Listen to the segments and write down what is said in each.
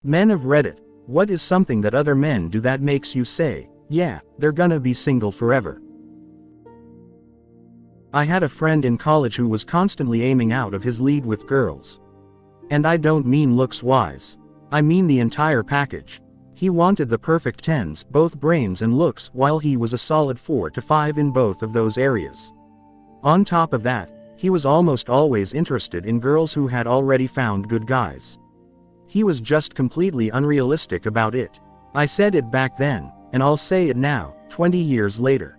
Men of Reddit, what is something that other men do that makes you say, yeah, they're gonna be single forever? I had a friend in college who was constantly aiming out of his league with girls. And I don't mean looks-wise. I mean the entire package. He wanted the perfect 10s, both brains and looks, while he was a solid 4 to 5 in both of those areas. On top of that, he was almost always interested in girls who had already found good guys. He was just completely unrealistic about it. I said it back then, and I'll say it now, 20 years later.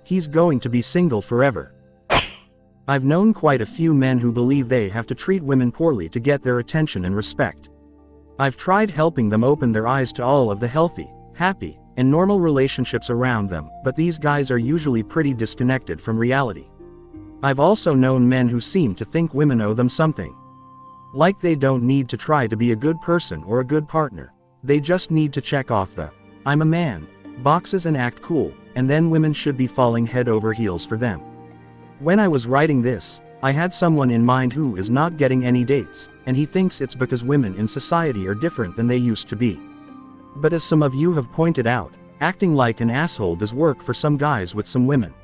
He's going to be single forever. I've known quite a few men who believe they have to treat women poorly to get their attention and respect. I've tried helping them open their eyes to all of the healthy, happy, and normal relationships around them, but these guys are usually pretty disconnected from reality. I've also known men who seem to think women owe them something. Like they don't need to try to be a good person or a good partner. They just need to check off the "I'm a man" boxes and act cool, and then women should be falling head over heels for them. When I was writing this, I had someone in mind who is not getting any dates, and he thinks it's because women in society are different than they used to be. But as some of you have pointed out, acting like an asshole does work for some guys with some women.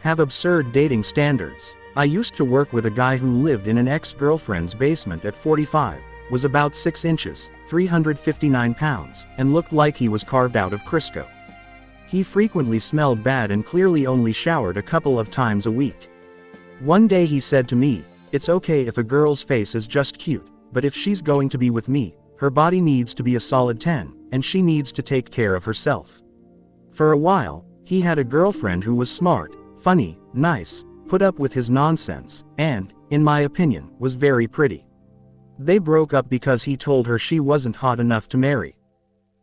Have absurd dating standards. I used to work with a guy who lived in an ex-girlfriend's basement at 45, was about 6 inches, 359 pounds, and looked like he was carved out of Crisco. He frequently smelled bad and clearly only showered a couple of times a week. One day he said to me, "It's okay if a girl's face is just cute, but if she's going to be with me, her body needs to be a solid 10, and she needs to take care of herself." For a while, he had a girlfriend who was smart, funny, nice, put up with his nonsense, and, in my opinion, was very pretty. They broke up because he told her she wasn't hot enough to marry.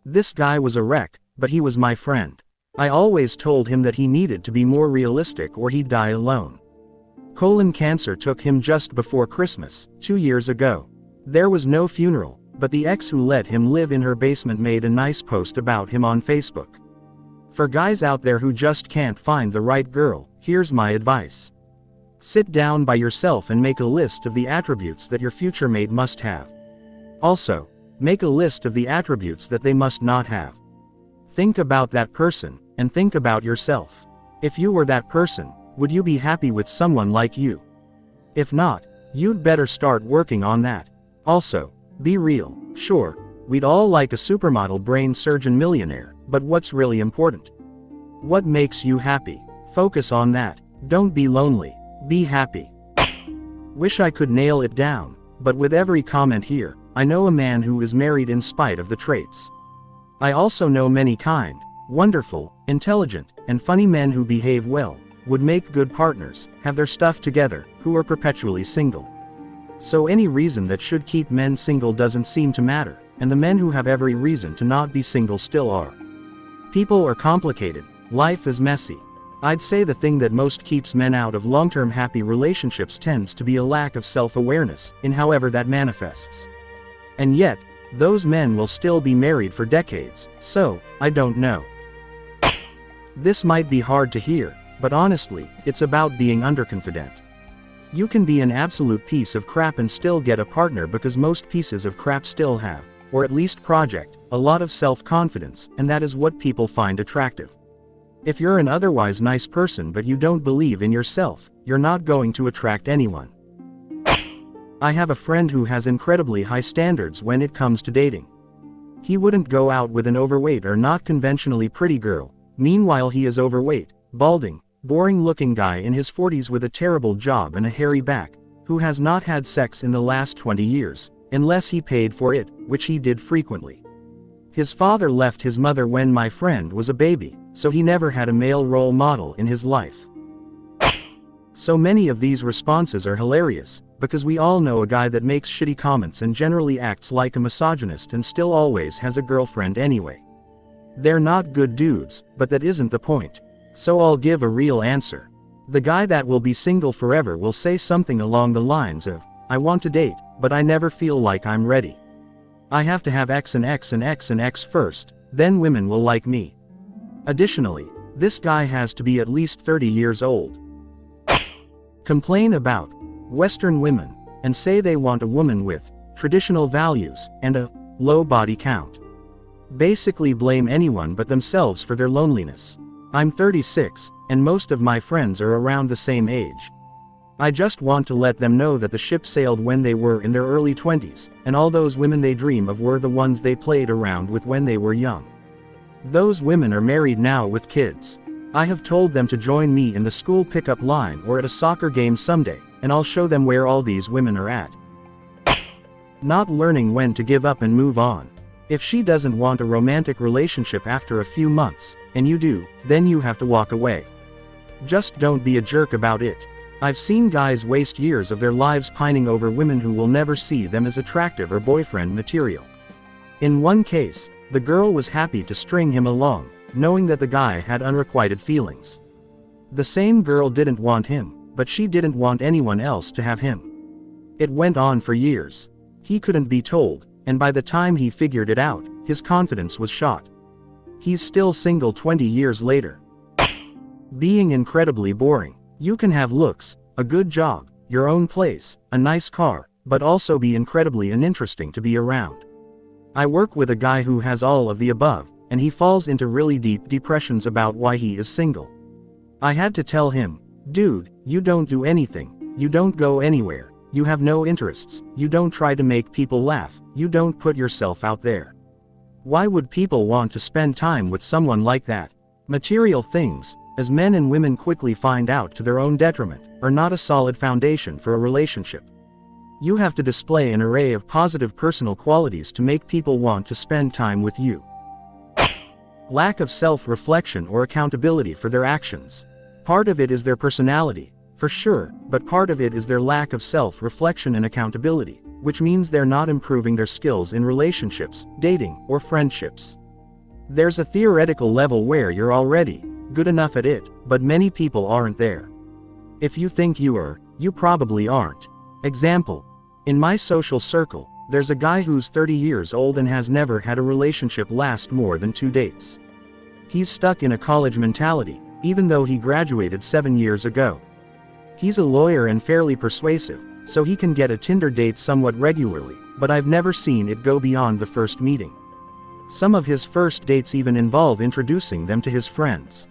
This guy was a wreck, but he was my friend. I always told him that he needed to be more realistic or he'd die alone. Colon cancer took him just before Christmas, 2 years ago. There was no funeral, but the ex who let him live in her basement made a nice post about him on Facebook. For guys out there who just can't find the right girl, here's my advice. Sit down by yourself and make a list of the attributes that your future mate must have. Also, make a list of the attributes that they must not have. Think about that person, and think about yourself. If you were that person, would you be happy with someone like you? If not, you'd better start working on that. Also, be real. Sure, we'd all like a supermodel brain surgeon millionaire, but what's really important? What makes you happy? Focus on that. Don't be lonely. Be happy. Wish I could nail it down, but with every comment here, I know a man who is married in spite of the traits. I also know many kind, wonderful, intelligent, and funny men who behave well, would make good partners, have their stuff together, who are perpetually single. So any reason that should keep men single doesn't seem to matter, and the men who have every reason to not be single still are. People are complicated, life is messy. I'd say the thing that most keeps men out of long-term happy relationships tends to be a lack of self-awareness, in however that manifests. And yet, those men will still be married for decades, so, I don't know. This might be hard to hear, but honestly, it's about being underconfident. You can be an absolute piece of crap and still get a partner because most pieces of crap still have, or at least project, a lot of self-confidence, and that is what people find attractive. If you're an otherwise nice person but you don't believe in yourself, you're not going to attract anyone. I have a friend who has incredibly high standards when it comes to dating. He wouldn't go out with an overweight or not conventionally pretty girl. Meanwhile, he is overweight, balding, boring-looking guy in his 40s with a terrible job and a hairy back, who has not had sex in the last 20 years, unless he paid for it, which he did frequently. His father left his mother when my friend was a baby, so he never had a male role model in his life. So many of these responses are hilarious, because we all know a guy that makes shitty comments and generally acts like a misogynist and still always has a girlfriend anyway. They're not good dudes, but that isn't the point. So I'll give a real answer. The guy that will be single forever will say something along the lines of, "I want to date, but I never feel like I'm ready. I have to have X and X and X and X first, then women will like me." Additionally, this guy has to be at least 30 years old. Complain about Western women, and say they want a woman with traditional values, and a low body count. Basically blame anyone but themselves for their loneliness. I'm 36, and most of my friends are around the same age. I just want to let them know that the ship sailed when they were in their early 20s, and all those women they dream of were the ones they played around with when they were young. Those women are married now with kids. I have told them to join me in the school pickup line or at a soccer game someday, and I'll show them where all these women are at. Not learning when to give up and move on. If she doesn't want a romantic relationship after a few months, and you do, then you have to walk away. Just don't be a jerk about it. I've seen guys waste years of their lives pining over women who will never see them as attractive or boyfriend material. In one case, the girl was happy to string him along, knowing that the guy had unrequited feelings. The same girl didn't want him, but she didn't want anyone else to have him. It went on for years. He couldn't be told, and by the time he figured it out, his confidence was shot. He's still single 20 years later. Being incredibly boring. You can have looks, a good job, your own place, a nice car, but also be incredibly uninteresting to be around. I work with a guy who has all of the above, and he falls into really deep depressions about why he is single. I had to tell him, dude, you don't do anything, you don't go anywhere, you have no interests, you don't try to make people laugh, you don't put yourself out there. Why would people want to spend time with someone like that? Material things, as men and women quickly find out to their own detriment, are not a solid foundation for a relationship. You have to display an array of positive personal qualities to make people want to spend time with you. Lack of self-reflection or accountability for their actions. Part of it is their personality, for sure, but part of it is their lack of self-reflection and accountability, which means they're not improving their skills in relationships, dating, or friendships. There's a theoretical level where you're already good enough at it, but many people aren't there. If you think you are, you probably aren't. Example. In my social circle, there's a guy who's 30 years old and has never had a relationship last more than 2 dates. He's stuck in a college mentality, even though he graduated 7 years ago. He's a lawyer and fairly persuasive, so he can get a Tinder date somewhat regularly, but I've never seen it go beyond the first meeting. Some of his first dates even involve introducing them to his friends.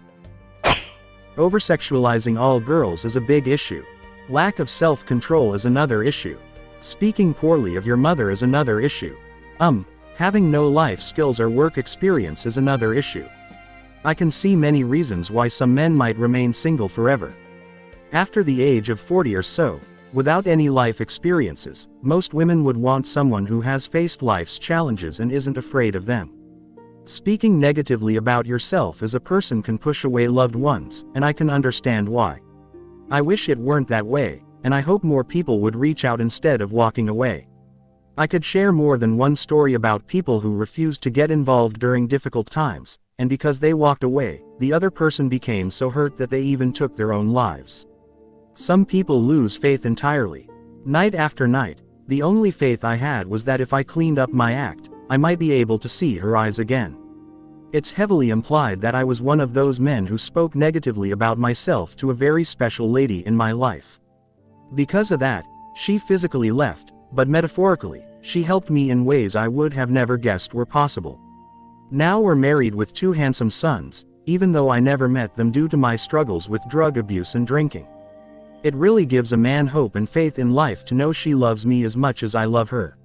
Oversexualizing all girls is a big issue. Lack of self-control is another issue. Speaking poorly of your mother is another issue. Having no life skills or work experience is another issue. I can see many reasons why some men might remain single forever. After the age of 40 or so, without any life experiences, most women would want someone who has faced life's challenges and isn't afraid of them. Speaking negatively about yourself as a person can push away loved ones, and I can understand why. I wish it weren't that way, and I hope more people would reach out instead of walking away. I could share more than one story about people who refused to get involved during difficult times, and because they walked away, the other person became so hurt that they even took their own lives. Some people lose faith entirely. Night after night, the only faith I had was that if I cleaned up my act, I might be able to see her eyes again. It's heavily implied that I was one of those men who spoke negatively about myself to a very special lady in my life. Because of that, she physically left, but metaphorically, she helped me in ways I would have never guessed were possible. Now we're married with 2 handsome sons, even though I never met them due to my struggles with drug abuse and drinking. It really gives a man hope and faith in life to know she loves me as much as I love her.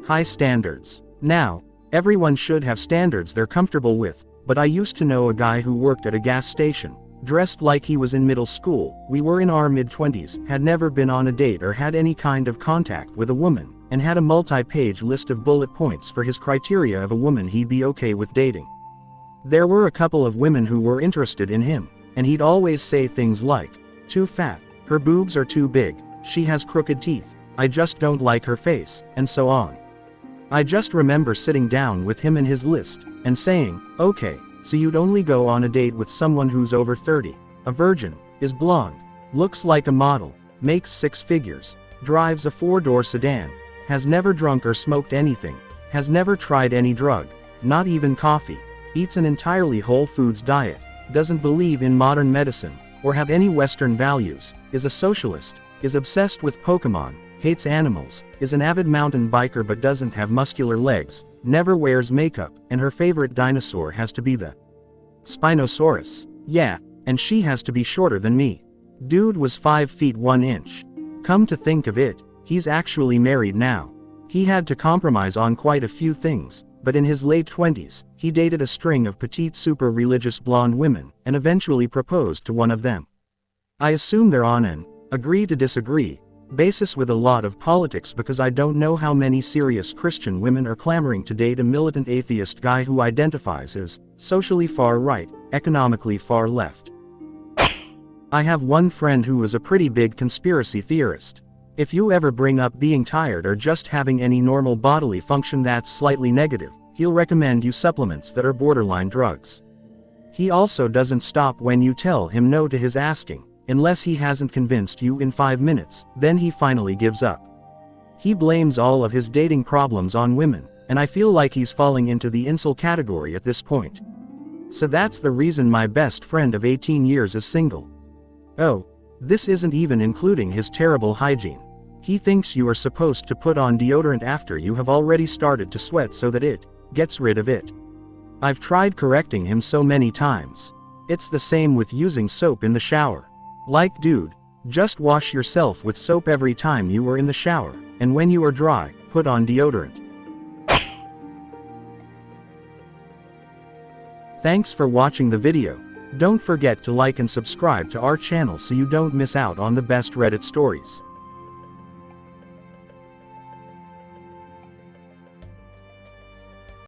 High standards. Now, everyone should have standards they're comfortable with, but I used to know a guy who worked at a gas station, dressed like he was in middle school, we were in our mid-20s, had never been on a date or had any kind of contact with a woman, and had a multi-page list of bullet points for his criteria of a woman he'd be okay with dating. There were a couple of women who were interested in him, and he'd always say things like, too fat, her boobs are too big, she has crooked teeth, I just don't like her face, and so on. I just remember sitting down with him and his list, and saying, okay, so you'd only go on a date with someone who's over 30, a virgin, is blonde, looks like a model, makes 6 figures, drives a 4-door sedan, has never drunk or smoked anything, has never tried any drug, not even coffee, eats an entirely whole foods diet, doesn't believe in modern medicine, or have any Western values, is a socialist, is obsessed with Pokemon, hates animals, is an avid mountain biker but doesn't have muscular legs, never wears makeup, and her favorite dinosaur has to be the Spinosaurus. Yeah, and she has to be shorter than me. Dude was 5 feet 1 inch. Come to think of it, he's actually married now. He had to compromise on quite a few things, but in his late 20s, he dated a string of petite super religious blonde women, and eventually proposed to one of them. I assume they're on an agree to disagree basis with a lot of politics because I don't know how many serious Christian women are clamoring to date a militant atheist guy who identifies as socially far right, economically far left. I have one friend who is a pretty big conspiracy theorist. If you ever bring up being tired or just having any normal bodily function that's slightly negative, he'll recommend you supplements that are borderline drugs. He also doesn't stop when you tell him no to his asking, unless he hasn't convinced you in 5 minutes, then he finally gives up. He blames all of his dating problems on women, and I feel like he's falling into the incel category at this point. So that's the reason my best friend of 18 years is single. Oh, this isn't even including his terrible hygiene. He thinks you are supposed to put on deodorant after you have already started to sweat so that it gets rid of it. I've tried correcting him so many times. It's the same with using soap in the shower. Like dude, just wash yourself with soap every time you are in the shower, and when you are dry, put on deodorant. Thanks for watching the video. Don't forget to like and subscribe to our channel so you don't miss out on the best Reddit stories.